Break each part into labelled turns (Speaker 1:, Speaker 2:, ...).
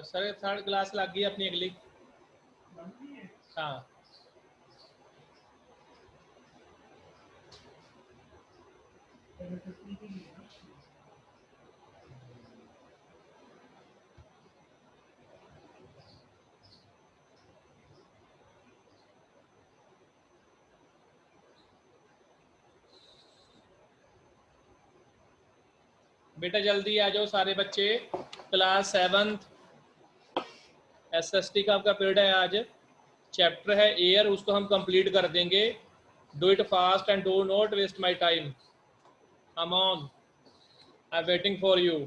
Speaker 1: Sir third class लग गई अपनी अगली। हाँ बेटा जल्दी आ जाओ सारे बच्चे। क्लास 7 SST का आपका पीरियड है आज। चैप्टर है एयर, उसको हम कंप्लीट कर देंगे। Do it fast and do not waste my time. Come on, I am waiting for you.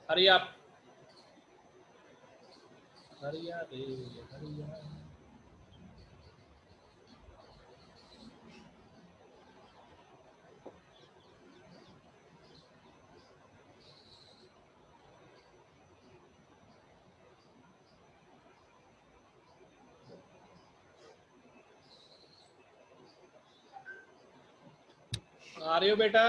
Speaker 1: Hurry up, हरिया रे हरिया। आ रहे हो बेटा?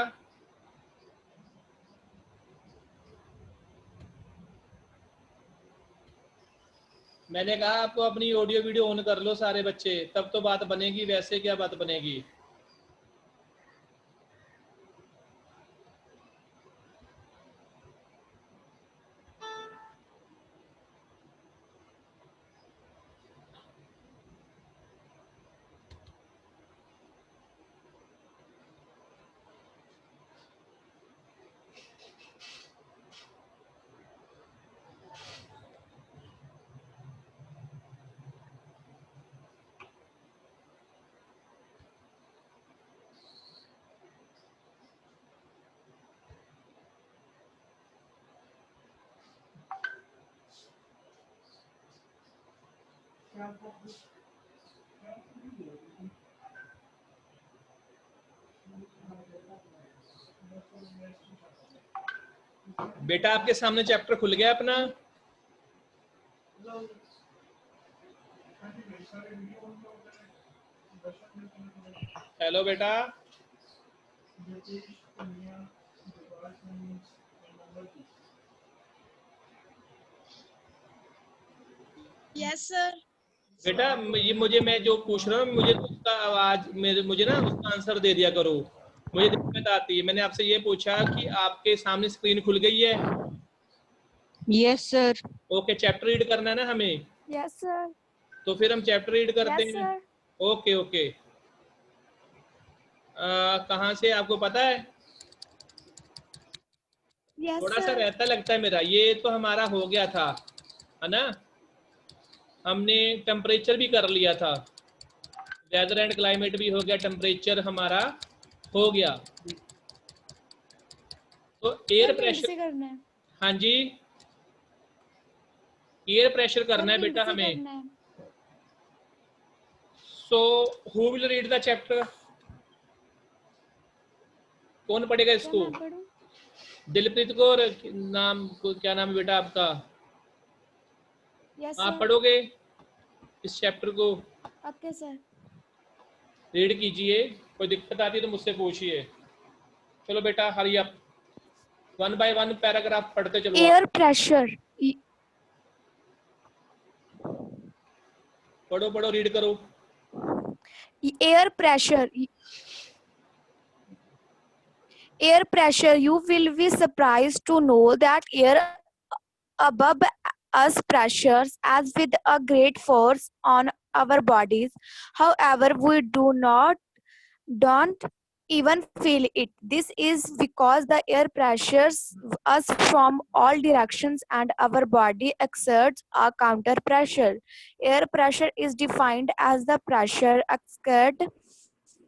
Speaker 1: मैंने कहा आपको अपनी ऑडियो वीडियो ऑन कर लो सारे बच्चे, तब तो बात बनेगी, वैसे क्या बात बनेगी। बेटा आपके सामने चैप्टर खुल गया अपना? हेलो बेटा।
Speaker 2: Yes sir.
Speaker 1: बेटा ये मुझे, मैं जो पूछ रहा हूँ मुझे उसका आवाज, मुझे ना उसका आंसर दे दिया करो, मुझे दिक्कत आती है। मैंने आपसे ये पूछा कि आपके सामने स्क्रीन खुल गई है?
Speaker 3: Yes sir.
Speaker 1: Okay, chapter read करना है ना हमें?
Speaker 2: Yes sir.
Speaker 1: तो फिर हम चैप्टर रीड करते
Speaker 2: यस
Speaker 1: हैं।
Speaker 2: सर।
Speaker 1: Okay okay. कहाँ से आपको पता है?
Speaker 2: यस
Speaker 1: थोड़ा सा
Speaker 2: सर।
Speaker 1: रहता लगता है मेरा, ये तो हमारा हो गया था, है ना? हमने टेम्परेचर भी कर लिया था, वेदर एंड क्लाइमेट भी हो गया, टेम्परेचर हमारा हो गया। तो एयर
Speaker 2: सर फिर
Speaker 1: प्रेशर,
Speaker 2: से करना है।
Speaker 1: हाँ जी, एयर प्रेशर
Speaker 2: सर
Speaker 1: करना है
Speaker 2: फिर
Speaker 1: बेटा
Speaker 2: से
Speaker 1: हमें।
Speaker 2: करना है।
Speaker 1: So who will read the chapter? कौन पढ़ेगा
Speaker 2: क्या
Speaker 1: इसको?
Speaker 2: मैं पढ़ूं?
Speaker 1: दिलप्रीत को, और नाम को, क्या नाम है बेटा आपका?
Speaker 2: यस
Speaker 1: आप
Speaker 2: सर।
Speaker 1: पढ़ोगे इस चैप्टर को?
Speaker 2: Okay sir.
Speaker 1: रीड कीजिए, कोई दिक्कत आती है तो मुझसे पूछिए। चलो बेटा हरी अप, 1 बाय 1 पैराग्राफ पढ़ते चलो आप।
Speaker 2: Air pressure.
Speaker 1: पढ़ो पढ़ो, रीड करो।
Speaker 2: Air pressure. Air pressure. You will be surprised to know that air above us pressures as with a great force on our bodies. However, we don't even feel it. This is because the air pressures us from all directions and our body exerts a counter pressure. Air pressure is defined as the pressure exerted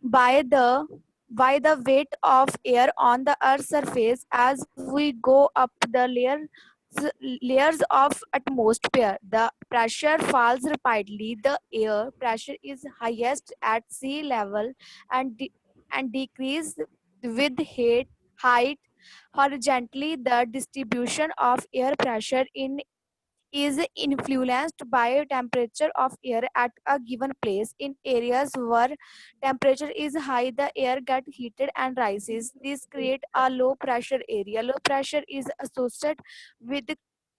Speaker 2: by the weight of air on the earth's surface as we go up the layers of atmosphere. The pressure falls rapidly. The air pressure is highest at sea level and decrease with height horizontally. The distribution of air pressure in is influenced by temperature of air at a given place. In areas where temperature is high, the air gets heated and rises. This creates a low pressure area. Low pressure is associated with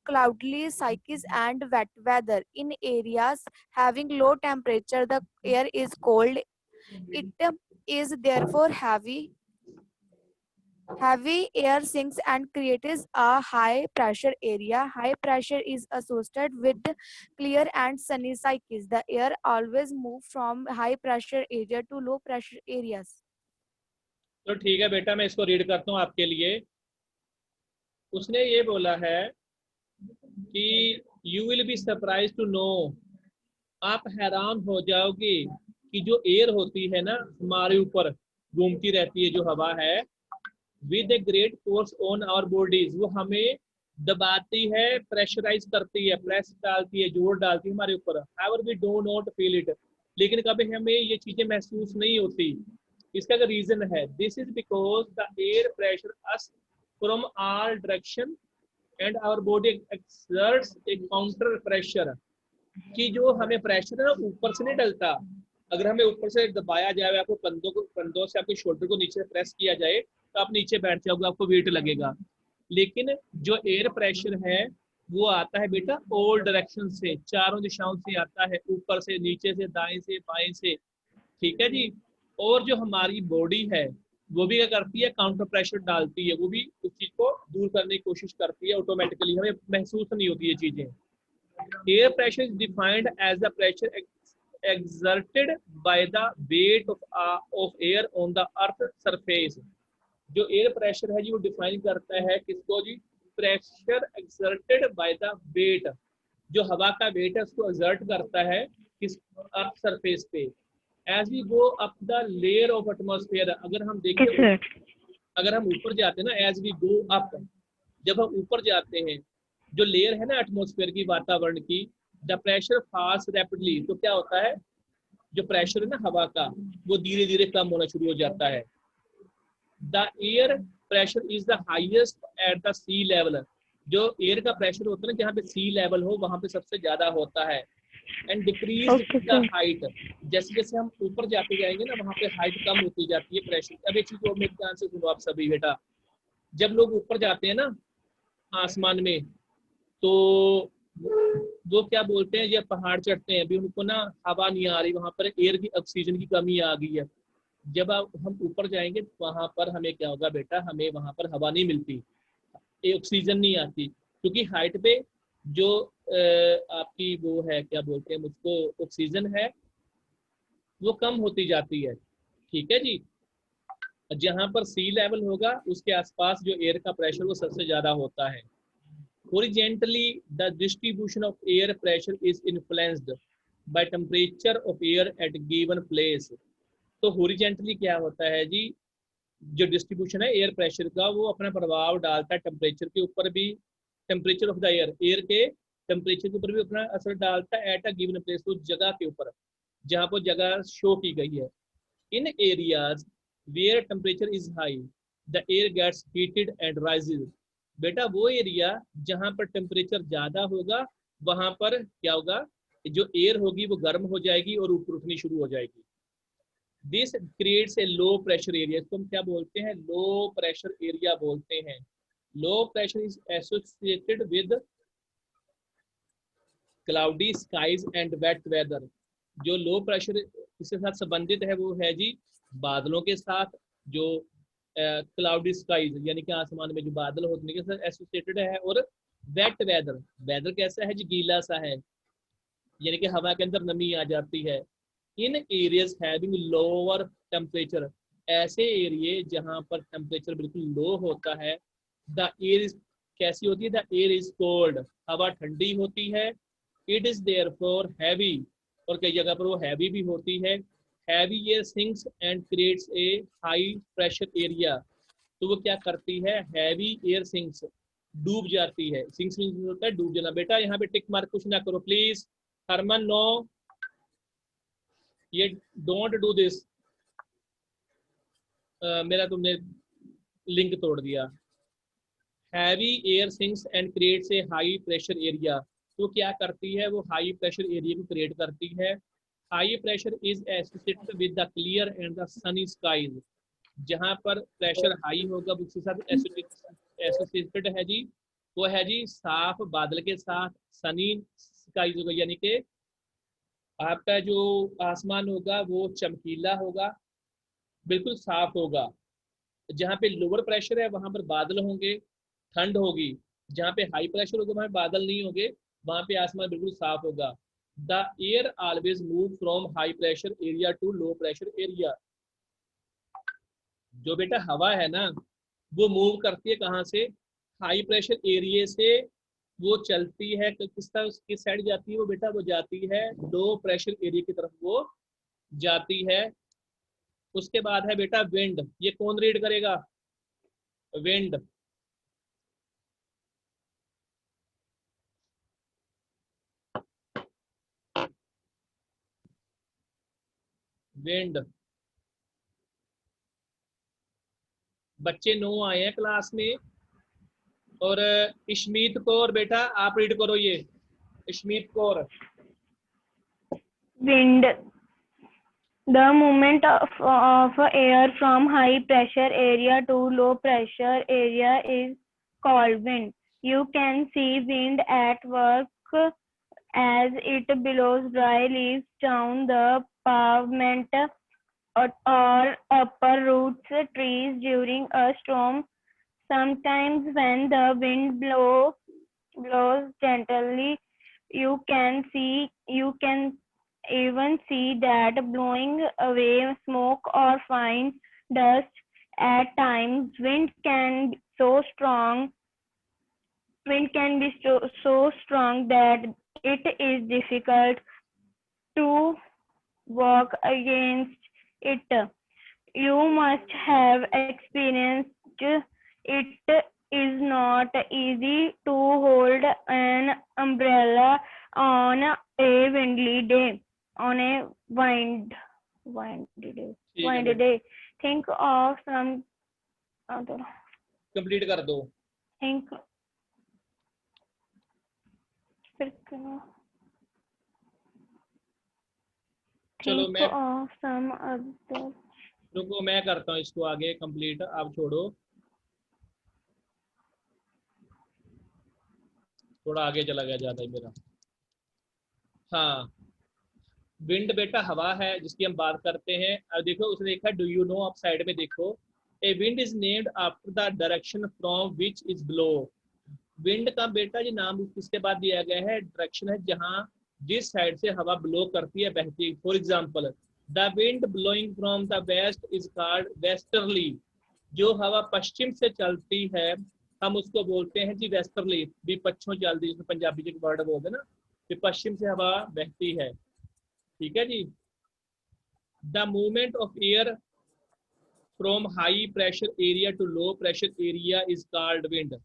Speaker 2: cloudy skies and wet weather. In areas having low temperature, the air is cold. It is therefore heavy. Heavy air sinks and creates a high pressure area. High pressure is associated with clear and sunny skies. The air always moves from high pressure area to low pressure areas.
Speaker 1: तो ठीक है बेटा, मैं इसको read करता हूँ आपके लिए। उसने ये बोला है कि you will be surprise to know, आप हैरान हो जाओगे कि जो एयर होती है ना हमारे ऊपर घूमती रहती है, जो हवा है, with a great force on our bodies, वो हमें दबाती है, प्रेशराइज करती है, प्रेस डालती है, जोर डालती है हमारे ऊपर। However we do not feel it, लेकिन कभी हमें ये चीजें महसूस नहीं होती। इसका का रीजन है, this is because the air pressure us from all direction and our body exerts a counter pressure, कि जो हमें प्रेशर है ना ऊपर से नहीं डलता। अगर हमें ऊपर से दबाया जाए, आपको कंधों से आपके शोल्डर को नीचे प्रेस किया जाए, तो आप नीचे बैठ जाओगे, आपको वेट लगेगा। लेकिन जो एयर प्रेशर है वो आता है बेटा ऑल डायरेक्शन से, चारों दिशाओं से आता है, ऊपर से, नीचे से, दाएं से, बाएं से। ठीक है जी। और जो हमारी बॉडी है वो भी क्या करती है, काउंटर प्रेशर डालती है, वो भी उस चीज को दूर करने की कोशिश करती है ऑटोमेटिकली, हमें महसूस नहीं होती ये चीजें। Air pressure is defined as the pressure exerted by the weight of air on the earth surface. जो एयर प्रेशर है जी वो डिफाइन करता है किसको जी, pressure exerted by the weight, जो हवा का वेट है उसको एक्सर्ट करता है किस अर्थ सरफेस पे। As we go up the layer of atmosphere, अगर हम देखें, अगर हम ऊपर जाते हैं ना, एज वी गो अप, जब हम ऊपर जाते हैं, जो लेयर है ना एटमॉस्फेयर की, वातावरण की, द प्रेशर फॉल्स रैपिडली, तो क्या होता है, जो प्रेशर है ना हवा का वो धीरे धीरे कम होना शुरू हो जाता है। The air pressure is the highest at the sea level, जो एयर का प्रेशर होता है ना जहाँ पे सी लेवल हो वहां पे सबसे ज्यादा होता है। एंड डिक्रीज द हाइट, जैसे जैसे हम ऊपर जाते जाएंगे ना वहां पे हाइट कम होती जाती है प्रेशर। अब एक चीज को मेरे ध्यान से सुनो आप सभी बेटा, जब लोग ऊपर जाते हैं ना आसमान में, तो वो क्या बोलते हैं, जब पहाड़ चढ़ते हैं, अभी उनको ना हवा नहीं आ रही, वहां पर एयर की, ऑक्सीजन की कमी आ गई है। जब हम ऊपर जाएंगे वहां पर हमें क्या होगा बेटा, हमें वहां पर हवा नहीं मिलती, ऑक्सीजन नहीं आती, क्योंकि हाइट पे जो आपकी वो है, क्या बोलते हैं मुझको, ऑक्सीजन है वो कम होती जाती है। ठीक है जी। जहां पर सी लेवल होगा उसके आसपास जो एयर का प्रेशर वो सबसे ज्यादा होता है। Horizontally, the distribution of air pressure is influenced by temperature of air at given place. तो horizontally क्या होता है जी, जो डिस्ट्रीब्यूशन है एयर प्रेशर का वो अपना प्रभाव डालता है टेम्परेचर के ऊपर भी, temperature of the air, air के टेम्परेचर के ऊपर भी अपना असर डालता है एट अ गिवन प्लेस, उस जगह के ऊपर जहाँ पर जगह शो की गई है। In areas where temperature is high, the air gets heated and rises. बेटा वो एरिया जहां पर टेम्परेचर ज्यादा होगा वहां पर क्या होगा, जो एयर होगी वो गर्म हो जाएगी और ऊपर उठनी शुरू हो जाएगी। This creates a low pressure area, इसको हम क्या बोलते हैं, लो प्रेशर एरिया बोलते हैं। Low pressure is associated with cloudy skies and wet weather. जो लो प्रेशर इसके साथ संबंधित है वो है जी बादलों के साथ, जो क्लाउडी स्काईज यानी कि आसमान में जो बादल होते हैं के साथ एसोसिएटेड है, और वेट वेदर, वेदर कैसा है जी, गीला सा है, यानी कि हवा के अंदर नमी आ जाती है। In areas having lower temperature, ऐसे एरिए जहां पर टेम्परेचर बिल्कुल लो होता है, द एयर इज कैसी होती है, द एयर इज कोल्ड, हवा ठंडी होती है। इट इज देयरफॉर हैवी, और कई जगह पर वो हैवी भी होती है। Heavy air sinks and creates a high pressure area, तो वो क्या करती है, हैवी एयर सिंक्स, डूब जाती है। सिंक्स होता है डूब जाना। बेटा यहाँ पे टिक मार्क कुछ ना करो प्लीज, हरमन नो, ये डोंट डू दिस, मेरा तुमने लिंक तोड़ दिया। Heavy air sinks and creates a high pressure area, तो क्या करती है, वो हाई प्रेशर एरिया को क्रिएट करती है। High pressure is associated with the clear and the sunny skies. जहां पर प्रेशर हाई होगा उसके साथ एसोसिएटेड है जी, वो है जी साफ बादल के साथ, सनी स्काईज होगा, यानी कि आपका जो आसमान होगा वो चमकीला होगा, बिल्कुल साफ होगा। जहाँ पे लोअर प्रेशर है वहां पर बादल होंगे, ठंड होगी। जहाँ पे हाई प्रेशर होगा वहां बादल नहीं होंगे, वहां पे आसमान बिल्कुल साफ होगा। The air always move from high pressure area to low pressure area. जो बेटा हवा है ना, वो मूव करती है कहाँ से, हाई प्रेशर एरिया से। वो चलती है किस तरह, किस साइड जाती है वो बेटा, वो जाती है लो प्रेशर एरिया की तरफ वो जाती है। उसके बाद है बेटा विंड। ये कौन रीड करेगा, विंड। विंड, बच्चे 9 आए हैं क्लास में। और इशमीत कौर बेटा आप रीड करो ये, Ishmeet Kaur.
Speaker 4: Wind. The movement of air from high pressure area to low pressure area is called wind. You can see wind at work as it blows dry leaves down the pavement or upper roots trees during a storm. Sometimes when the wind blows gently, you can even see that blowing away smoke or fine dust. At times, wind can be so strong that it is difficult to walk against it. You must have experienced it. Is not easy to hold an umbrella on a windy day. On a windy day. Think of some other.
Speaker 1: Complete कर दो।
Speaker 4: Think.
Speaker 1: चलो
Speaker 4: Think
Speaker 1: मैं,
Speaker 4: of some other.
Speaker 1: रुको मैं करता हूँ इसको आगे कंप्लीट, आप छोड़ो, थोड़ा आगे चला गया ज्यादा ही मेरा। हाँ, विंड बेटा हवा है जिसकी हम बात करते हैं। अब देखो उसने देखा डू यू नो, आप साइड में देखो, a wind is named after the direction from which is blow. Wind का बेटा जी नाम किसके बाद दिया गया है, डायरेक्शन है जहाँ जिस साइड से हवा ब्लो करती है, बहती है। For example the wind blowing from the west is called westerly. जो हवा पश्चिम से चलती है हम उसको बोलते हैं जी वेस्टर्ली, भी पश्चिम चलती है, जिसमें पंजाबी के वर्ड बोलते हैं ना, कि पश्चिम से हवा बहती है। ठीक है जी। The movement of air from high pressure area to low pressure area is called wind.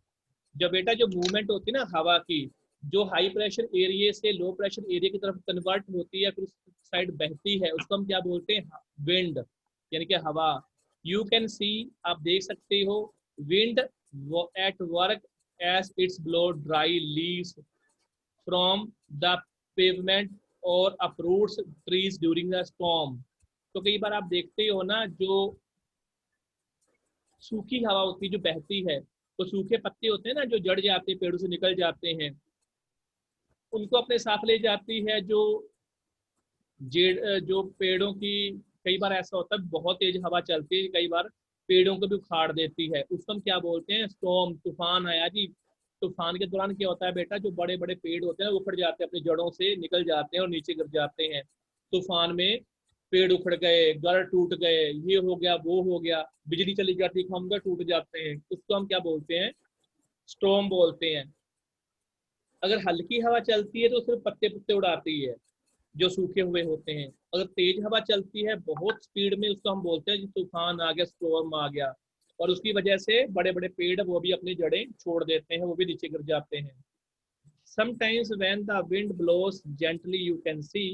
Speaker 1: जब बेटा जो मूवमेंट होती है ना हवा की, जो हाई प्रेशर एरिया से लो प्रेशर एरिया की तरफ कन्वर्ट होती है, फिर उस साइड बहती है, उसको हम क्या बोलते हैं, विंड, यानी कि हवा। यू कैन सी, आप देख सकते हो, wind at work as it's blow dry leaves from the pavement और uproots trees during the storm. तो कई बार आप देखते हो ना, जो सूखी हवा होती है जो बहती है, तो सूखे पत्ते होते हैं ना जो जड़ जाते हैं, पेड़ों से निकल जाते हैं, उनको अपने साथ ले जाती है। जो जो पेड़ों की, कई बार ऐसा होता है बहुत तेज हवा चलती है, कई बार पेड़ों को भी उखाड़ देती है, उसको हम क्या बोलते हैं, स्टॉर्म, तूफान आया जी। तूफान के दौरान क्या होता है बेटा, जो बड़े बड़े पेड़ होते हैं वो उखड़ जाते हैं, अपनी जड़ों से निकल जाते हैं और नीचे गिर जाते हैं। तूफान में पेड़ उखड़ गए, घर टूट गए, ये हो गया वो हो गया, बिजली चली जाती, खंभे टूट जाते हैं, उसको हम क्या बोलते हैं, स्टॉर्म बोलते हैं। अगर हल्की हवा चलती है तो सिर्फ पत्ते पत्ते उड़ाती है जो सूखे हुए होते हैं। अगर तेज हवा चलती है बहुत स्पीड में, उसको हम बोलते हैं तूफान आ गया, स्टॉर्म आ गया, और उसकी वजह से बड़े बड़े पेड़ वो भी अपनी जड़ें छोड़ देते हैं, वो भी नीचे गिर जाते हैं। Sometimes when the wind blows gently you can see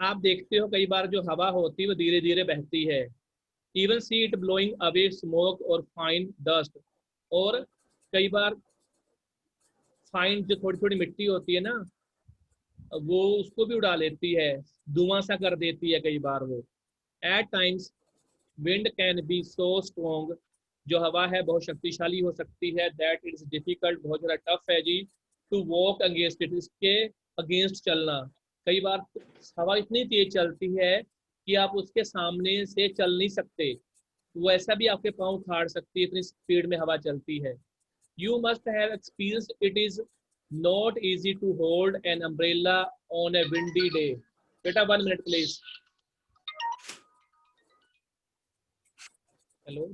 Speaker 1: आप देखते हो कई बार जो हवा होती है वो धीरे धीरे बहती है। Even see it blowing away smoke और फाइन डस्ट, और कई बार फाइन जो थोड़ी थोड़ी मिट्टी होती है ना, वो उसको भी उड़ा लेती है, धुआं सा कर देती है कई बार वो। At times wind can be so strong, जो हवा है बहुत शक्तिशाली हो सकती है, दैट इट्स डिफिकल्ट, बहुत ज़्यादा टफ है जी, टू वॉक अगेंस्ट इट, इसके अगेंस्ट चलना। कई बार हवा इतनी तेज चलती है कि आप उसके सामने से चल नहीं सकते, वैसा भी आपके पाँव उखाड़ सकती है, इतनी स्पीड में हवा चलती है। You must have experienced it is not easy to hold an umbrella on a windy day. Beta, 1 minute please. Hello.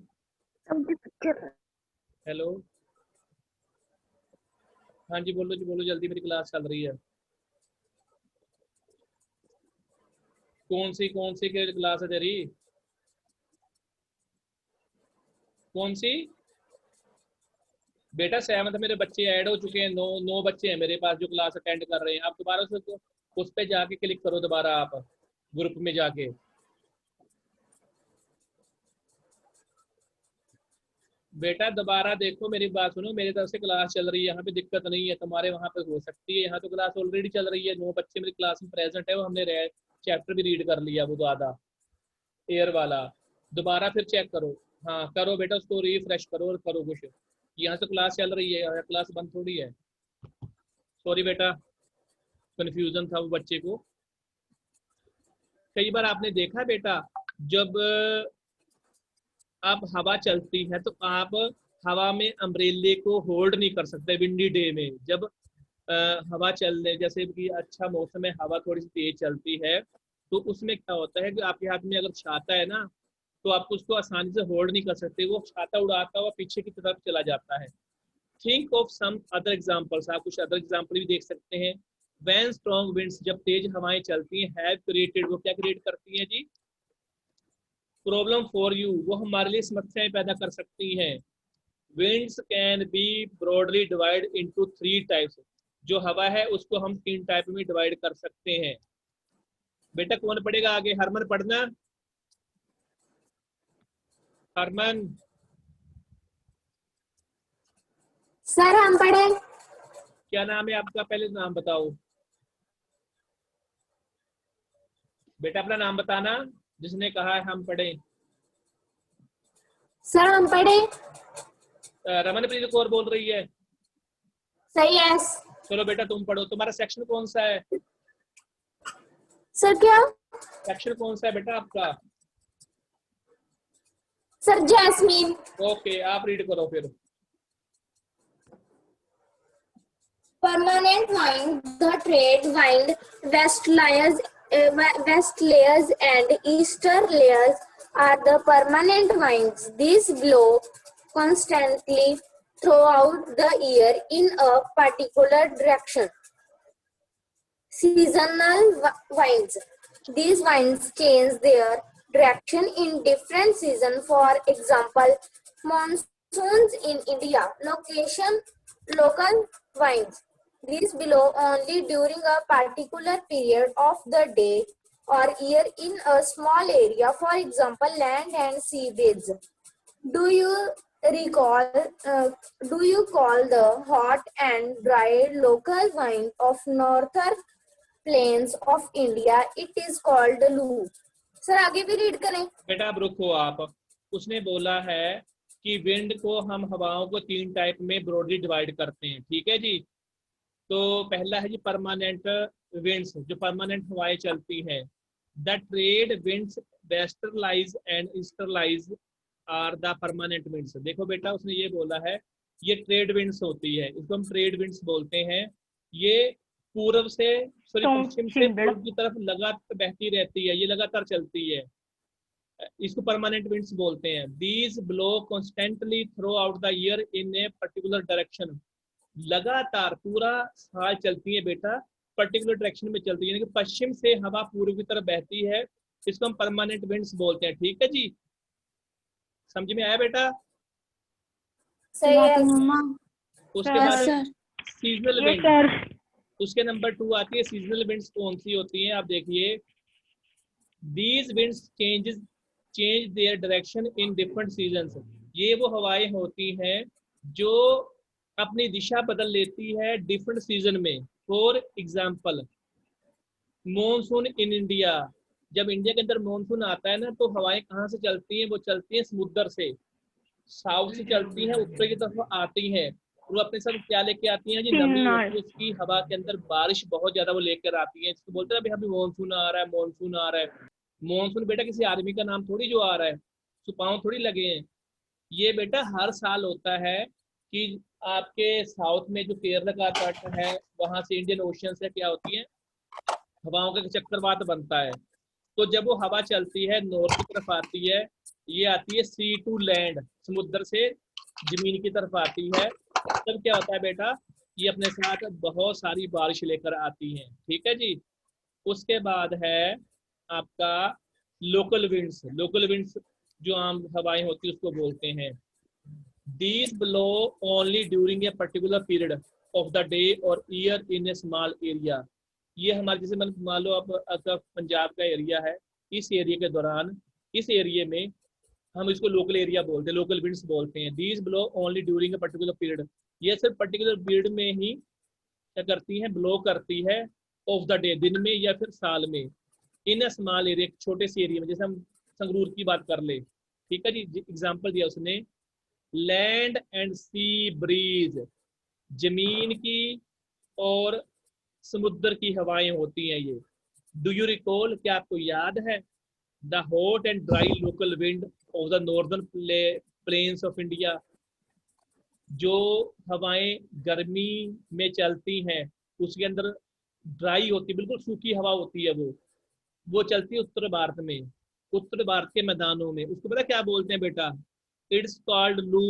Speaker 1: Hello. हाँ जी बोलो जल्दी, मेरी क्लास चल रही है। कौन सी क्लास है तेरी? कौन सी? बेटा 7th मेरे बच्चे ऐड हो चुके हैं, 9 बच्चे हैं मेरे पास जो क्लास अटेंड कर रहे हैं। आप दोबारा उस पे जाके क्लिक करो, दोबारा आप ग्रुप में जाके। बेटा दोबारा देखो, मेरी बात सुनो, मेरी तरफ से क्लास चल रही है, यहाँ पे दिक्कत नहीं है, तुम्हारे वहाँ पे हो सकती है, यहाँ तो क्लास ऑलरेडी चल रही है, 9 बच्चे मेरी क्लास में प्रेजेंट है, वो हमने चैप्टर भी रीड कर लिया वो तो आधा एयर वाला। दोबारा फिर चेक करो, हाँ करो बेटा, उसको रिफ्रेश करो और करो कुछ, यहाँ तो क्लास चल रही है, क्लास बंद थोड़ी है। सॉरी बेटा, कंफ्यूजन था वो बच्चे को। कई बार आपने देखा बेटा, जब आप हवा चलती है तो आप हवा में अम्ब्रेले को होल्ड नहीं कर सकते। विंडी डे में जब हवा चलने, जैसे कि अच्छा मौसम है, हवा थोड़ी सी तेज चलती है, तो उसमें क्या होता है कि आपके हाथ में अगर छाता है ना, तो आप उसको आसानी से होल्ड नहीं कर सकते, वो छाता उड़ाता हुआ पीछे की तरफ चला जाता है। Think of some other examples, आप कुछ अदर एग्जाम्पल भी देख सकते हैं। व्हेन स्ट्रॉन्ग विंड्स, जब तेज हवाएं चलती हैं, हैव क्रिएटेड, वो क्या क्रिएट करती हैं जी? प्रॉब्लम फॉर यू, वो हमारे लिए समस्याएं पैदा कर सकती हैं। Winds can be broadly divide into 3 types, जो हवा है उसको हम 3 टाइप में डिवाइड कर सकते हैं। बेटा कौन पढ़ेगा आगे? हरमन पढ़ना, हरमन।
Speaker 5: सर हम पढ़े।
Speaker 1: क्या नाम है आपका? पहले नाम बताओ बेटा, अपना नाम बताना जिसने कहा है हम पढ़े।
Speaker 5: सर हम पढ़े।
Speaker 1: रमनप्रीत कौर बोल रही है।
Speaker 5: सही है।
Speaker 1: चलो बेटा तुम पढ़ो, तुम्हारा सेक्शन कौन सा है?
Speaker 5: सर क्या?
Speaker 1: सेक्शन कौन सा है बेटा आपका?
Speaker 5: Sir jasmine.
Speaker 1: ओके, आप रीड करो फिर।
Speaker 5: Permanent wind, the trade wind, west layers and easter layers are the permanent winds. These blow constantly throughout the year in a particular direction. Seasonal winds. These winds change their direction in different seasons. For example, monsoons in India. Local winds. These blow only during a particular period of the day or year in a small area. For example, land and sea breeze. Do you call the hot and dry local wind of northern plains of India? It is called Loo. Sir आगे भी read करें।
Speaker 1: बेटा अब रुको आप, उसने बोला है कि विंड को हम हवाओं को 3 टाइप में ब्रॉडली डिवाइड करते हैं, ठीक है जी। तो पहला है जी परमानेंट विंड्स, जो परमानेंट हवाएं चलती हैं। The trade winds westerlies and easterlies are the permanent winds. देखो बेटा उसने ये बोला है, ये ट्रेड विंड्स होती है, इसको हम ट्रेड विंड्स बोलते हैं। ये पूर्व से पश्चिम से पूर्व की तरफ लगातार बहती रहती है, ये लगातार चलती है, इसको परमानेंट विंड्स बोलते हैं। These blow constantly through out the year in a particular direction, लगातार पूरा साल चलती है बेटा, पर्टिकुलर डायरेक्शन में चलती है, यानी कि पश्चिम से हवा पूर्व की तरफ बहती है, इसको हम परमानेंट विंड्स बोलते हैं, ठीक है जी। समझ में आया बेटा?
Speaker 5: सही है।
Speaker 1: उसके बाद सीजनल विंड, उसके नंबर 2 आती है सीजनल विंड्स। कौन सी होती हैं आप देखिए। These winds change their direction in different seasons. ये वो हवाएं होती हैं जो अपनी दिशा बदल लेती है डिफरेंट सीजन में। For example monsoon in India, जब इंडिया के अंदर मॉनसून आता है ना तो हवाएं कहाँ से चलती हैं? वो चलती हैं समुद्र से, साउथ से चलती हैं, उत्तर की तरफ आती हैं। वो अपने साथ क्या लेके आती हैं जी? नमी होती है उसकी हवा के अंदर, बारिश बहुत ज्यादा वो लेकर आती है। इसको बोलते हैं अभी अभी मानसून आ रहा है, मानसून आ रहा है। मानसून बेटा किसी आदमी का नाम थोड़ी जो आ रहा है, सुपाव थोड़ी लगे हैं। ये बेटा हर साल होता है कि आपके साउथ में जो केरल का तट है वहां से इंडियन ओशन से क्या होती है, हवाओं का चक्रवात बनता है। तो जब वो हवा चलती है नॉर्थ की तरफ आती है, ये आती है सी टू लैंड, समुद्र से जमीन की तरफ आती है, तब क्या होता है बेटा, ये अपने साथ बहुत सारी बारिश लेकर आती है। ठीक है जी। उसके बाद है आपका लोकल विंड्स। लोकल विंड्स जो आम हवाएं होती है उसको बोलते हैं। These blow only during a particular period of the day or year in a small area। ये हमारे जैसे मान लो अब पंजाब का एरिया है, इस एरिया के दौरान, इस एरिया में हम इसको लोकल एरिया बोलते हैं, लोकल विंड्स बोलते हैं। These blow only during a particular period। ये सिर्फ पर्टिकुलर पीरियड में ही क्या करती हैं? ब्लो करती है ऑफ द डे, दिन में या फिर साल में। इन अ स्मॉल एरिया, छोटे से एरिया में, जैसे हम संगरूर की बात कर ले। ठीक है जी, एग्जाम्पल दिया उसने। लैंड एंड सी ब्रीज, जमीन की और समुद्र की हवाएं होती हैं ये। डू यू रिकॉल, क्या आपको याद है? The hot and dry local wind of the northern plains of India. जो हवाएं गर्मी में चलती हैं उसके अंदर ड्राई होती है, बिल्कुल सूखी हवा होती है, वो चलती है उत्तर भारत में, उत्तर भारत के मैदानों में। उसको पता क्या बोलते हैं बेटा? इट्स कॉल्ड लू।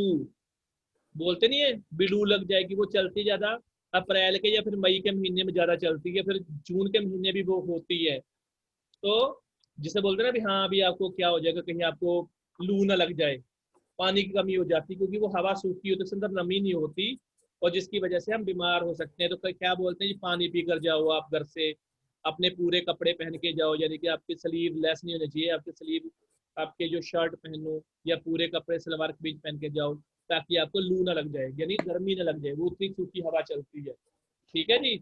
Speaker 1: बोलते नहीं है भी लू लग जाएगी। वो चलती ज्यादा अप्रैल के या फिर मई के महीने में ज्यादा चलती है, फिर जून के महीने भी वो होती है। तो जिसे बोलते हैं ना भी हाँ अभी आपको क्या हो जाएगा, कहीं आपको लू ना लग जाए, पानी की कमी हो जाती है, क्योंकि वो हवा सूखी होती है, उसके अंदर नमी नहीं होती, और जिसकी वजह से हम बीमार हो सकते हैं। तो क्या बोलते हैं जी, पानी पी कर जाओ आप घर से, अपने पूरे कपड़े पहन के जाओ, यानी कि आपकी स्लीव लेस नहीं होनी चाहिए, आपकी स्लीव, आपके जो शर्ट पहनो या पूरे कपड़े सलवार कमीज पहन के जाओ, ताकि आपको लू ना लग जाए, यानी गर्मी ना लग जाए, वो उतनी सूखी हवा चलती है। ठीक है जी,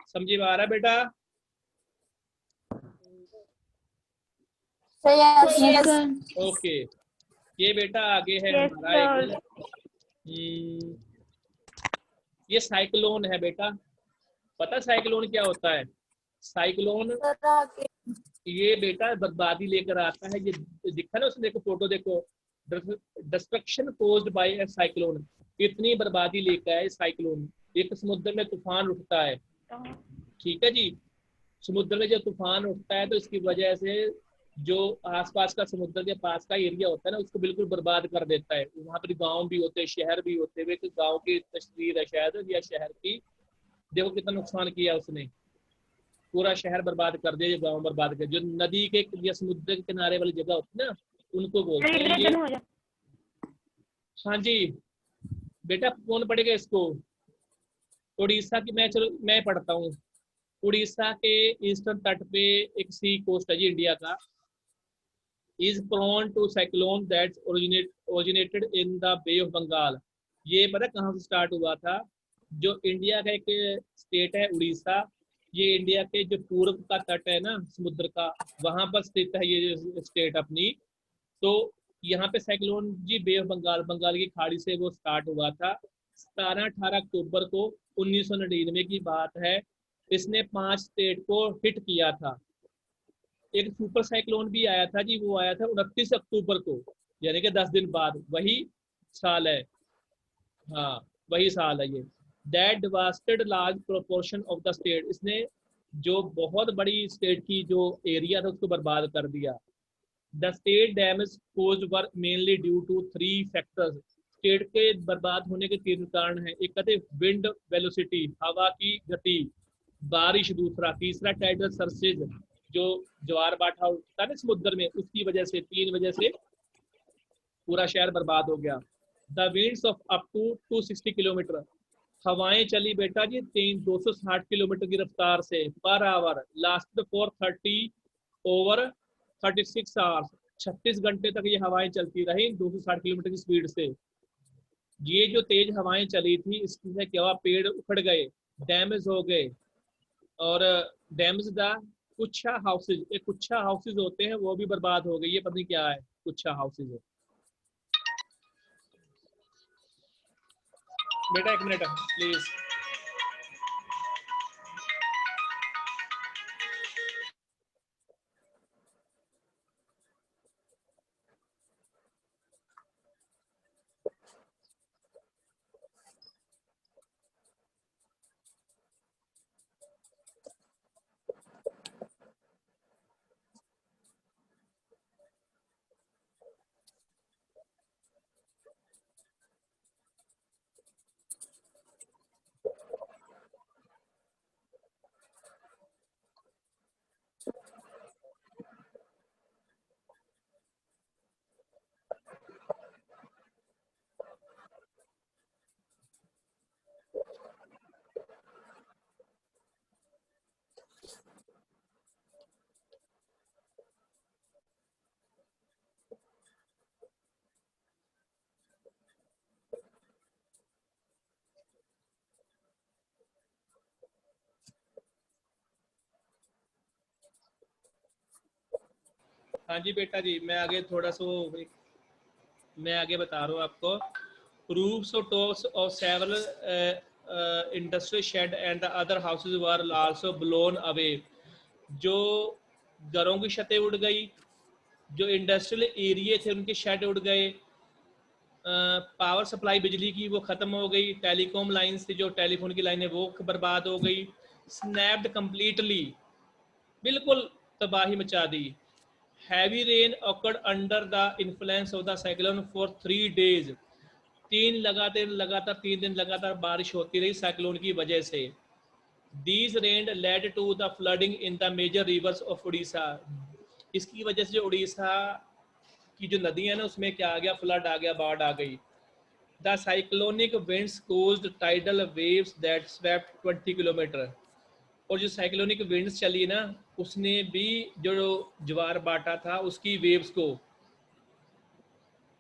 Speaker 1: समझे में आ रहा है बेटा? ओके, ये बेटा आगे है हमारा एक ये साइक्लोन है बेटा। पता साइक्लोन क्या होता है? साइक्लोन ये बेटा बर्बादी लेकर आता है। ये दिखा ना उसने, देखो फोटो देखो, destruction caused by a cyclone. इतनी बर्बादी लेकर आए साइक्लोन। एक समुद्र में तूफान उठता है, ठीक है जी, समुद्र में जब तूफान उठता है तो इसकी वजह से जो आसपास का समुद्र के पास का एरिया होता है ना उसको बिल्कुल बर्बाद कर देता है। वहां पर गांव भी होते हैं, शहर भी होते हैं। एक गांव की तस्वीर है शायद या शहर की, देखो कितना नुकसान किया उसने, पूरा शहर बर्बाद कर दिया, गांव बर्बाद कर। जो नदी के या समुद्र के किनारे वाली जगह होती है ना उनको बोलते हैं ये। हाँ जी बेटा, कौन पढ़ेगा इसको? उड़ीसा की, मैं पढ़ता हूँ। उड़ीसा के ईस्टर्न तट पे एक सी कोस्ट है जी इंडिया का, is prone to cyclone that originated in the bay of Bengal. ये पता कहाँ से स्टार्ट हुआ था? जो इंडिया का एक स्टेट है उड़ीसा, ये इंडिया के जो पूर्व का तट है ना समुद्र का, वहां पर स्थित है ये स्टेट अपनी। तो यहाँ पे साइक्लोन जी बे ऑफ बंगाल, बंगाल की खाड़ी से वो स्टार्ट हुआ था। 17-18 अक्टूबर को 1999 की बात है। इसने 5 स्टेट को हिट किया था। एक सुपर साइक्लोन भी आया था जी, वो आया था 29 अक्टूबर को, यानी कि 10 दिन बाद, वही साल है। हाँ वही साल है ये। That devastated large proportion of the state. इसने जो बहुत बड़ी स्टेट की जो एरिया था उसको बर्बाद कर दिया। The state damage caused were mainly due to 3 factors. State के बर्बाद होने के 3 कारण हैं। एक कहते विंड वेलोसिटी, हवा की गति, बारिश दूसरा, तीसरा टाइडल सर्सेज, जो ज्वार भाटा उठता है समुद्र में, उसकी वजह से, 3 वजह से पूरा शहर बर्बाद हो गया। The winds of up to 260 kilometre, हवाएं चली बेटा जी 260 किलोमीटर की रफ्तार से per hour, last for 30 over 36 hours, 36 घंटे तक ये हवाएं चलती रही 260 किलोमीटर की स्पीड से। ये जो तेज हवाएं चली थी इससे क्या हुआ, पेड़ उखड़ गए, डैमेज हो गए, और डैमेज द कुच्छा हाउसेज, एक कुच्छा हाउसेज होते हैं वो भी बर्बाद हो गए। ये पता नहीं क्या है कुच्छा हाउसेज। बेटा 1 मिनट प्लीज। हाँ जी बेटा जी, मैं आगे थोड़ा सा मैं आगे बता रहा हूँ आपको। roofs or tops of several industrial shed and the other houses were also blown away। जो घरों की छतें उड़ गई, जो इंडस्ट्रियल एरिया थे उनके शेड उड़ गए, पावर सप्लाई बिजली की वो ख़त्म हो गई, टेलीकॉम लाइन्स थी, जो टेलीफोन की लाइनें वो बर्बाद हो गई, स्नैप्ड कम्प्लीटली, बिल्कुल तबाही मचा दी। Heavy rain occurred under the influence of the cyclone for 3 days। लगातार 3 दिन लगातार बारिश होती रही साइक्लोन की वजह से। These rain led to the flooding in the major rivers of Odisha। इसकी वजह से जो उड़ीसा की जो नदियां ना उसमें क्या आ गया, फ्लड आ गया, बाढ़ आ गई। The cyclonic winds caused tidal waves that swept 20 kilometre. और जो साइक्लोनिक विंड्स चली ना उसने भी जो ज्वार बाटा था उसकी वेव्स को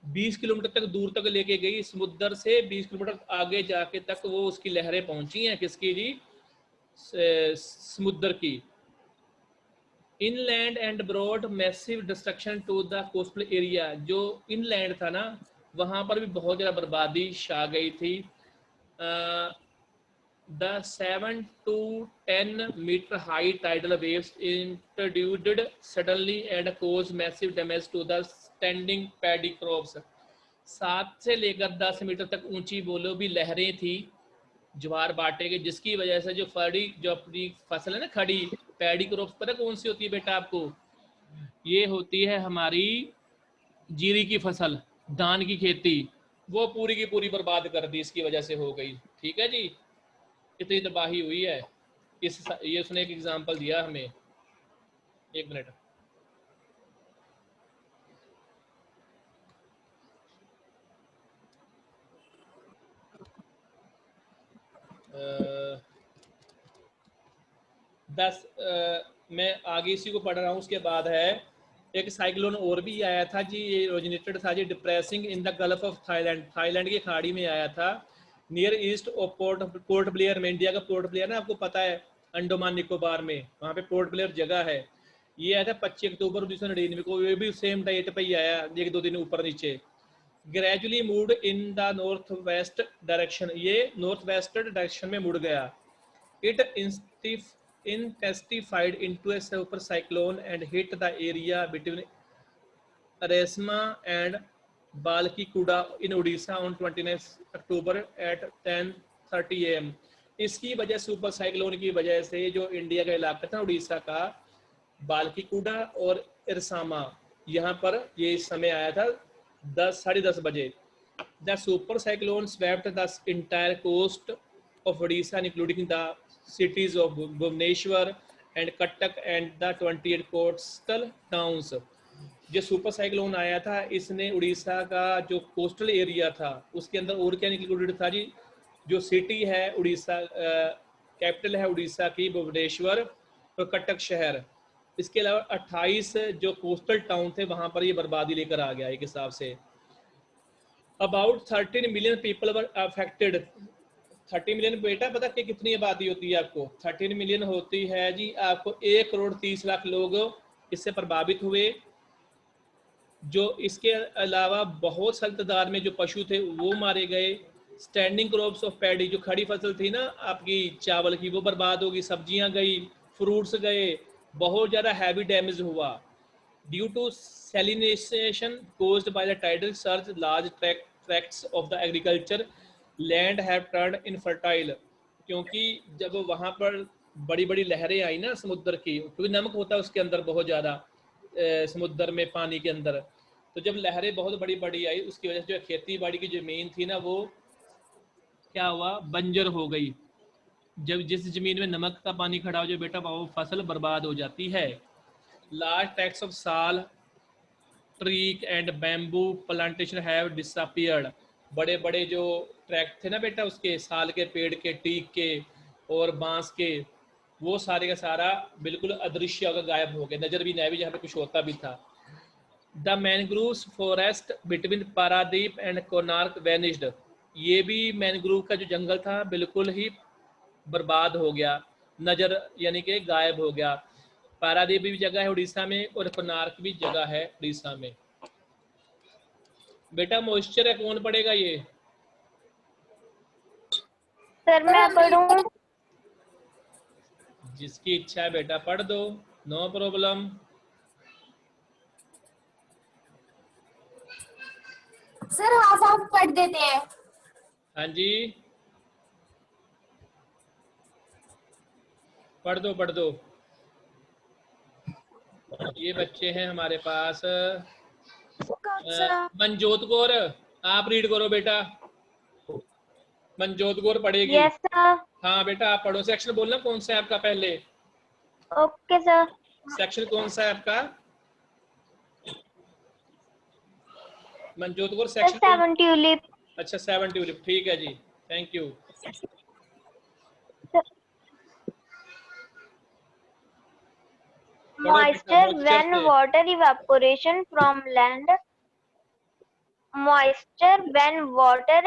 Speaker 1: 20 किलोमीटर तक दूर तक लेके गई, समुद्र से 20 किलोमीटर आगे जाके तक वो उसकी लहरें पहुंची हैं, किसकी जी, समुद्र की। Inland and broad massive destruction to the coastal area. जो इनलैंड था ना वहां पर भी बहुत ज़्यादा बर्बादी छा गई थी। The 7 to 10 meter high tidal waves introduced suddenly and caused massive damage to the standing paddy crops। 7 से लेकर 10 मीटर तक ऊंची बोलो भी लहरें थी ज्वार बाटे के, जिसकी वजह से जो अपनी फसल है ना खड़ी पैडी क्रॉप्स, पता कौन सी होती है बेटा आपको? ये होती है हमारी जीरी की फसल, धान की खेती, वो पूरी की पूरी बर्बाद कर दी इसकी वजह से हो गई। ठीक है जी, इतनी तबाही हुई है। ये उसने एक एग्जांपल दिया हमें। 1 मिनट। मैं आगे इसी को पढ़ रहा हूँ। उसके बाद है एक साइक्लोन और भी आया था जी, ये ओरिजिनेटेड था जी depressing in the Gulf of Thailand. Thailand की खाड़ी में आया था, near east of Port Blair में। इंडिया का पोर्ट ब्लेयर ना आपको पता है, अंडमान निकोबार में, वहाँ पे पोर्ट ब्लेयर जगह है। ये आया था 25 अक्टूबर 1999 को, ये भी सेम डेट पे ही आया, 1-2 दिन ऊपर नीचे। Gradually moved in the north west direction, ये नॉर्थ वेस्ट डायरेक्शन में मुड़ गया। It intensified into a super cyclone and hit the area between Aresma and Balkikuda in Odisha on 29 October at 10:30 am। इसकी वजह सुपर साइक्लोन की वजह से जो इंडिया का इलाका था उड़ीसा का, बाल्कीकुडा और इरसामा, यहाँ पर ये समय आया था 10:30 बजे। The super cyclone swept the entire coast of Odisha including the cities of Bhubaneswar and Cuttack and the 28 coastal towns। जो सुपर साइक्लोन आया था इसने उड़ीसा का जो कोस्टल एरिया था उसके अंदर और क्या इंक्लूडेड था जी, जो सिटी है उड़ीसा, कैपिटल है उड़ीसा की भुवनेश्वर और कटक शहर, इसके अलावा 28 जो कोस्टल टाउन थे वहां पर ये बर्बादी लेकर आ गया एक हिसाब से। About 13 million people were affected. 30 million बेटा पता कि कितनी आबादी होती है आपको? 13 मिलियन होती है जी आपको 1,30,00,000 लोग इससे प्रभावित हुए। जो इसके अलावा बहुत सारी तादाद में जो पशु थे वो मारे गए। स्टैंडिंग क्रॉप्स ऑफ पैडी, जो खड़ी फसल थी ना आपकी चावल की, वो बर्बाद होगी। सब्जियां गई, फ्रूट्स गए, बहुत ज़्यादा हैवी डैमेज हुआ। Due to salination caused by the tidal surge large tracts of the agriculture land have turned infertile. क्योंकि जब वहाँ पर बड़ी बड़ी लहरें आई ना समुद्र की, क्योंकि नमक होता है उसके अंदर बहुत ज़्यादा समुद्र में पानी के अंदर, तो जब लहरें बहुत बड़ी बड़ी आई उसकी वजह से जो खेती बाड़ी की ज़मीन थी ना वो क्या हुआ, बंजर हो गई। जब जिस ज़मीन में नमक का पानी खड़ा हो जाए बेटा वो फसल बर्बाद हो जाती है। लार्ज टैक्स ऑफ साल trick and bamboo plantation have disappeared. बड़े बड़े जो ट्रैक थे ना बेटा उसके साल के पेड़ के, टीक के और बांस के, वो सारे का सारा बिल्कुल अदृश्य होकर गायब हो गए, नजर भी नहीं आए जहाँ पे कुछ होता भी था। The mangrove forest between Paradip and Konark vanished. ये भी मैनग्रूव का जो जंगल था बिल्कुल ही बर्बाद हो गया, नजर यानी कि गायब हो गया। पारादीप भी जगह है उड़ीसा में और कोणार्क भी जगह है उड़ीसा में। बेटा मॉइस्चर है कौन पढ़ेगा ये?
Speaker 4: सर मैं पढ़ूं?
Speaker 1: जिसकी इच्छा है बेटा पढ़ दो, no problem.
Speaker 5: Sir half half पढ़ देते हैं।
Speaker 1: हाँ जी पढ़ दो पढ़ दो। ये बच्चे हैं हमारे पास। मनजोत कौर आप रीड करो बेटा। मनजोत कौर पढ़ेगी।
Speaker 4: Yes sir.
Speaker 1: हाँ बेटा आप पढ़ो। सेक्शन बोलना कौन सा है आपका पहले?
Speaker 4: Okay sir.
Speaker 1: सेक्शन कौन सा है आपका मनजोत कौर? Section
Speaker 4: 7 tulip.
Speaker 1: अच्छा 7 ट्यूलिप, ठीक है जी, thank you.
Speaker 4: Moisture when water evaporation from land. Moisture when water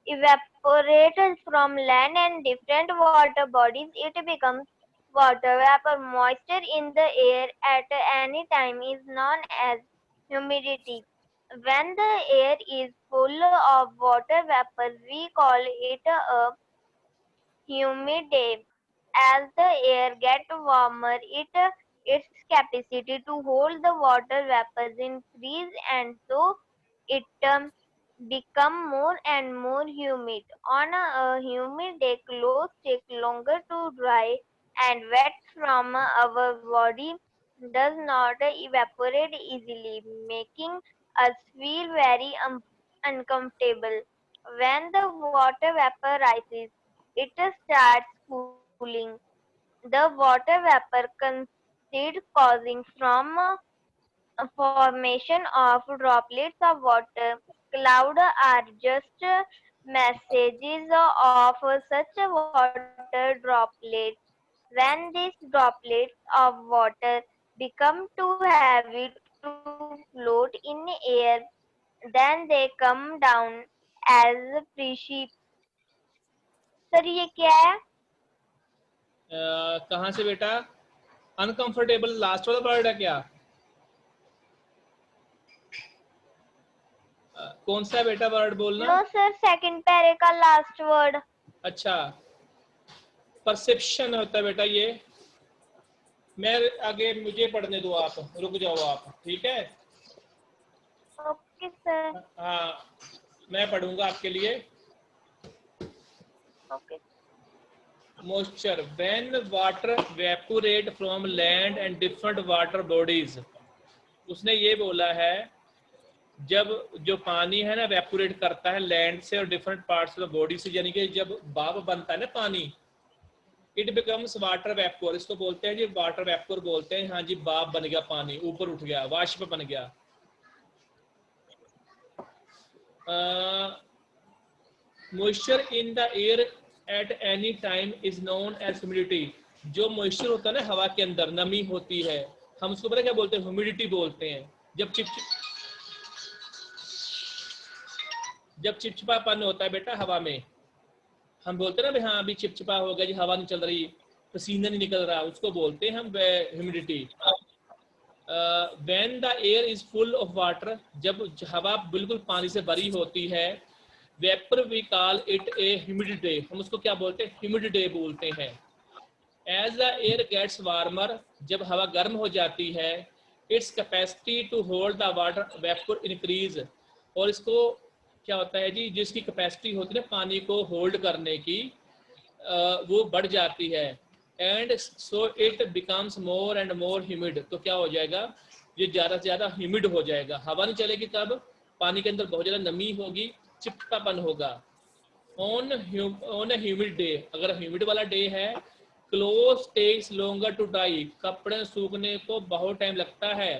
Speaker 4: evaporates from land and different water bodies, it becomes water vapor. Moisture in the air at any time is known as humidity. When the air is full of water vapor, we call it a humid day. As the air gets warmer, its capacity to hold the water vapors increase, and so it become more and more humid. On a humid day, clothes take longer to dry, and wet from our body does not evaporate easily, making us feel very uncomfortable. When the water vapor rises, it starts cooling. The water vapor consists causing from formation of droplets of water. Clouds are just messages of such water droplets. When these droplets of water become too heavy to float in air, then they come down as precipitation. Sir ये क्या है?
Speaker 1: कहाँ से बेटा? Uncomfortable last वाला word है क्या? कौन सा है बेटा वर्ड बोलना?
Speaker 4: नो सर, सेकंड पैरे का लास्ट वर्ड।
Speaker 1: अच्छा परसेप्शन होता है बेटा ये। मैं आगे मुझे पढ़ने दो, आप रुक जाओ आप, ठीक है?
Speaker 4: Okay sir.
Speaker 1: हाँ मैं पढ़ूंगा आपके लिए।
Speaker 4: Okay.
Speaker 1: Moisture when water evaporate from land and different water bodies। उसने ये बोला है जब जो पानी है ना वेपोरेट करता है लैंड से और डिफरेंट पार्ट्स ऑफ बॉडी से, यानी कि जब भाप बनता है ना पानी, इट बिकम्स वाटर वेपोर। इसको बोलते हैं जी वाटर वेपोर बोलते हैं। हाँ जी भाप बन गया, पानी ऊपर उठ गया, वाष्प बन गया। Moisture in the air at any time is known as humidity. जो मॉइस्चर होता है ना हवा के अंदर, नमी होती है, हम उसको पता क्या बोलते हैं, ह्यूमिडिटी बोलते हैं। जब चिपचिपापन होता है बेटा हवा में, हम बोलते हैं ना भाई हाँ अभी चिपचिपा हो गया जी, हवा नहीं चल रही, पसीना नहीं निकल रहा, उसको बोलते हैं हम humidity. When the air is full of water, जब हवा बिल्कुल पानी से भरी होती है, vapour we call it a humid day, हम उसको क्या बोलते हैं, ह्यूमिड डे बोलते हैं। As the air gets warmer, जब हवा गर्म हो जाती है, its capacity to hold the water vapour increase, और इसको क्या होता है जी, जिसकी कैपेसिटी होती है पानी को होल्ड करने की, वो बढ़ जाती है। And so it becomes more and more humid, तो क्या हो जाएगा, ये ज़्यादा से ज़्यादा ह्यूमिड हो जाएगा। हवा नहीं चलेगी तब पानी के अंदर बहुत ज़्यादा नमी होगी, चिपचिपापन होगा। ऑन अ ह्यूमिड डे, अगर ह्यूमिड वाला डे है, cloth takes longer to dry, कपड़े सूखने को बहुत टाइम लगता है।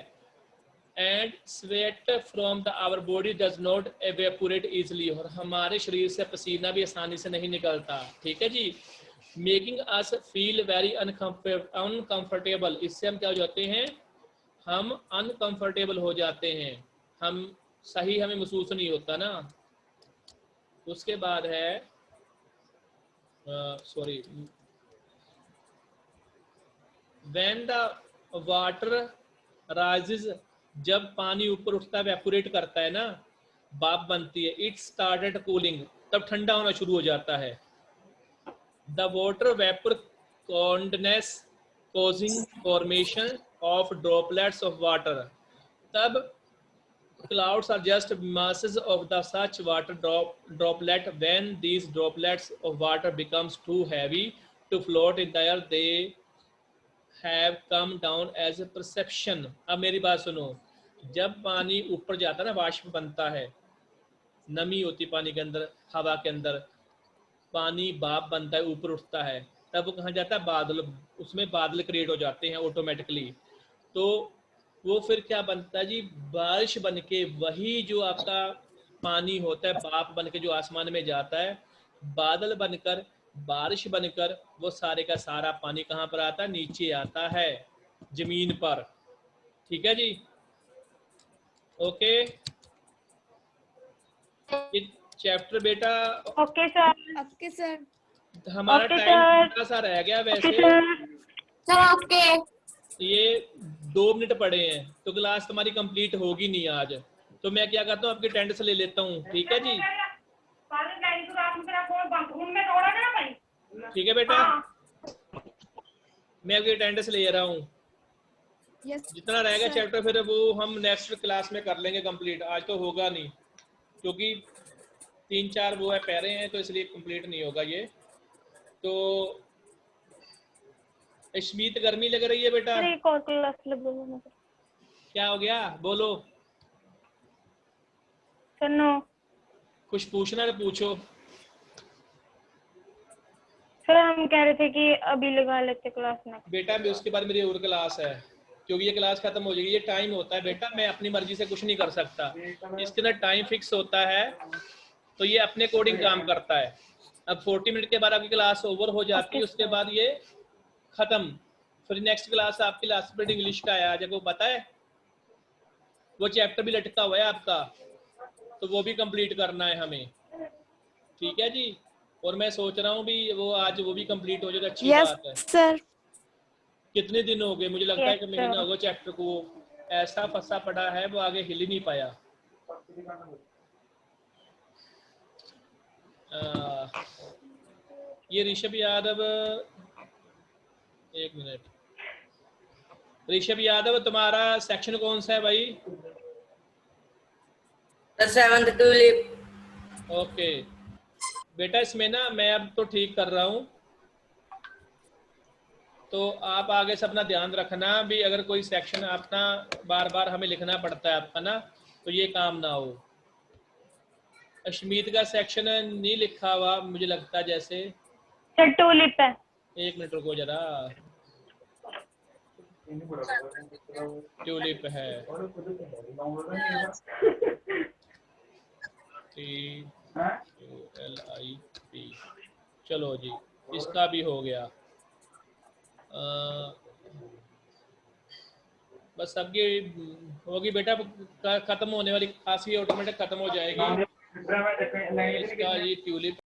Speaker 1: And sweat from the our body does not evaporate easily, और हमारे शरीर से पसीना भी आसानी से नहीं निकलता, ठीक है जी। Making us feel very uncomfortable, इससे हम क्या हो जाते हैं, हम अनकंफर्टेबल हो जाते हैं, हम सही हमें महसूस नहीं होता ना। उसके बाद है sorry, when the water rises, जब पानी ऊपर उठता है, वेपोरेट करता है ना, भाप बनती है, इट स्टार्टेड कूलिंग, तब ठंडा होना शुरू हो जाता है। The water vapour condense causing formation of droplets of water, तब clouds are just masses of the such water droplet. When these droplets of water becomes too heavy to float in the air, they have come down as a perception. अब मेरी बात सुनो, जब पानी ऊपर जाता है ना, वाष्प बनता है, नमी होती पानी के अंदर, हवा के अंदर पानी भाप बनता है, ऊपर उठता है, तब वो कहाँ जाता है, बादल, उसमें बादल क्रिएट हो जाते हैं ऑटोमेटिकली। तो वो फिर क्या बनता है जी, बारिश बन के, वही जो आपका पानी होता है भाप बन के जो आसमान में जाता है, बादल बनकर, बारिश बनकर, वो सारे का सारा पानी कहाँ पर आता है, नीचे आता है, जमीन पर। ठीक है जी, ओके। ये चैप्टर बेटा
Speaker 4: ओके सर।
Speaker 2: Okay sir.
Speaker 1: हमारा
Speaker 4: Okay,
Speaker 1: टाइम
Speaker 4: sir.
Speaker 1: थोड़ा सा रह गया वैसे,
Speaker 5: सर ओके।
Speaker 1: ये 2 मिनट पड़े हैं, तो क्लास तुम्हारी कंप्लीट होगी नहीं आज, तो मैं क्या करता हूँ, आपकी अटेंडेंस ले लेता हूँ, ठीक है जी। ठीक है बेटा, मैं आपकी अटेंडेंस ले रहा हूँ,
Speaker 2: यस
Speaker 1: जितना रहेगा
Speaker 2: सर।
Speaker 1: चैप्टर फिर वो हम नेक्स्ट क्लास में कर लेंगे कंप्लीट, आज तो होगा नहीं, क्योंकि 3-4 वो है पैरे हैं, तो इसलिए कंप्लीट नहीं होगा ये। तो अश्मीत, गर्मी लग रही है बेटा,
Speaker 4: एक और क्लास लग
Speaker 1: क्या हो गया, बोलो,
Speaker 4: सर। नो
Speaker 1: कुछ पूछना है पूछो।
Speaker 4: सर, हम कह रहे थे कि अभी लगा लेते क्लास में।
Speaker 1: बेटा भी उसके बाद मेरी और क्लास है, क्योंकि ये क्लास खत्म हो जाएगी, ये टाइम होता है बेटा, मैं अपनी मर्जी से कुछ नहीं कर सकता, इसके अंदर टाइम फिक्स होता है, तो ये अपने अकॉर्डिंग काम करता है। अब 40 मिनट के बाद आपकी क्लास ओवर हो जाती है, उसके बाद ये खत्म, फिर नेक्स्ट क्लास आपकी लास्ट पीरियड इंग्लिश का है, आज आपको पता है, वो चैप्टर भी लटका हुआ है आपका, तो वो भी कंप्लीट करना है हमें, ठीक है जी। और मैं सोच रहा हूँ भी वो आज वो भी कंप्लीट हो जाए तो अच्छी
Speaker 2: यस
Speaker 1: बात है।
Speaker 2: सर।
Speaker 1: कितने दिन हो गए, मुझे लगता है कि
Speaker 4: Yes,
Speaker 1: महीना
Speaker 4: sir.
Speaker 1: हो गया चैप्टर को, ऐसा फंसा पड़ा है, वो आगे हिल ही नहीं पाया। ये ऋषभ यादव, एक मिनट, ऋषभ यादव तुम्हारा सेक्शन कौन सा है भाई?
Speaker 6: 7th tulip.
Speaker 1: ओके बेटा, इसमें ना मैं अब तो ठीक कर रहा हूँ, तो आप आगे से अपना ध्यान रखना भी, अगर कोई सेक्शन अपना बार बार हमें लिखना पड़ता है आपका ना, तो ये काम ना हो। अश्मीत का सेक्शन नहीं लिखा हुआ मुझे लगता जैसे,
Speaker 4: सर टूलिप है।
Speaker 1: एक मिनट रुको जरा, ट्यूलिप है, TULIP, चलो जी, इसका भी हो गया। बस सबकी होगी बेटा, खत्म होने वाली, खांसी ऑटोमेटिक खत्म हो जाएगी। इसका ये ट्यूलिप